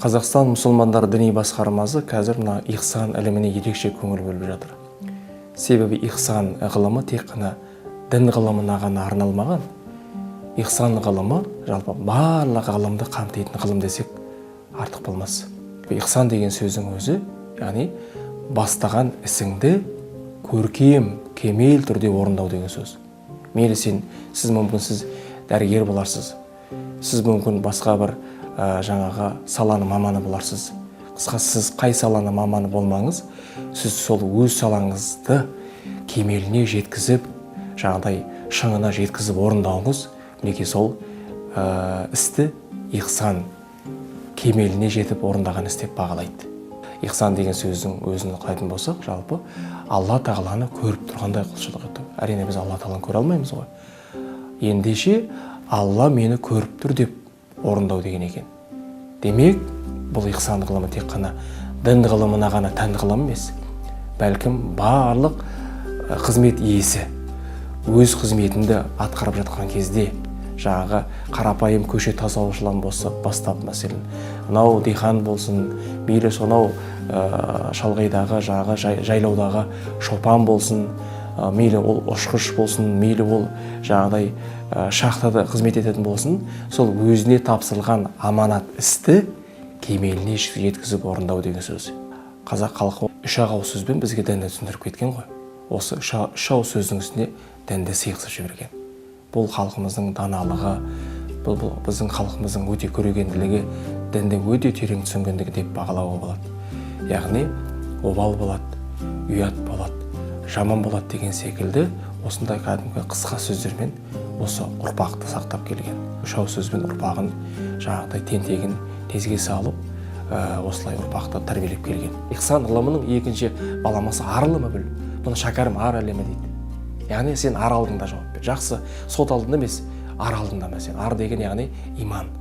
Қазақстан мұсылмандар діни басқармасы қазір мына ихсан іліміне ерекше көңіл бөліп жатыр. Себебі ихсан ғылымы тек қана дін ғылымына ғана арналмаған. Ихсан ғылымы жалпы барлық ғылымды қамтитын ғылым десек артық болмас. Ихсан деген сөздің өзі, яғни бастаған ісіңді көркем, кемел түрде орындау деген сөз. Мейлі сіз мүмкін сіз дәрігер боларсыз, сіз мүмкін басқа бір жаңағы саланы маманы боларсыз. Қысқасы сіз қай саланы маманы болмаңыз, сіз сол өз салаңызды кемеліне жеткізіп, жаңағыдай шыңына жеткізіп орындауыңыз, мінекей сол істі ихсан кемеліне жетіп орындаған іс деп бағалайды. Ихсан деген сөздің өзін қайтын болсақ, жалпы Алла тағаланы көріп тұрғандай құлшылық ету. Әрине біз Алла тағаланы көре алмаймыз ғой. Ендеше Алла мені көріп тұр деп орындау деген екен. Демек, бұл ихсан ғылымы тек қана дін ғылымына ғана тән ғылым емес. Бәлкім барлық қызмет иесі өз қызметінде атқарып жатқан кезде, жаңағы қарапайым көше тазалаушылан бастап, мәселен, мынау диқан болсын, мейлі сонау шалғайдағы, жайлаудағы шопан болсын, мейлі ол ұшқыш болсын, мейлі ол жаңағыдай шахтада қызмет ететін болсын, сол өзіне тапсырылған аманат істі кемеліне жеткізіп орындау деген сөз. Қазақ халқы үш ауыз сөзбен бізге дінді түсіндіріп кеткен ғой. Осы үш ауыз сөздің үстіне дінді сыйғызып жіберген. Бұл халқымыздың даналығы, бұл біздің халқымыздың өте көрегенділігі, дінді өте терең түсінгендігі деп бағалауға болады. Яғни обал болады, ұят болады, жаман болады деген секілді осындай кәдімгі қысқа сөздермен осы ұрпақты сақтап келген. Үш ауыз сөзбен ұрпағын жаңағыдай тентегін тезге салып, осылай ұрпақты тәрбиелеп келген. Ихсан ғылымының екінші баламасы арылымы біл. Бұны шәкәрім ар әлемі дейді. Яғни сен ар алдында жауап бер. Жақсы, сот алдында емес, ар алдында мәселен. Ар деген яғни иман.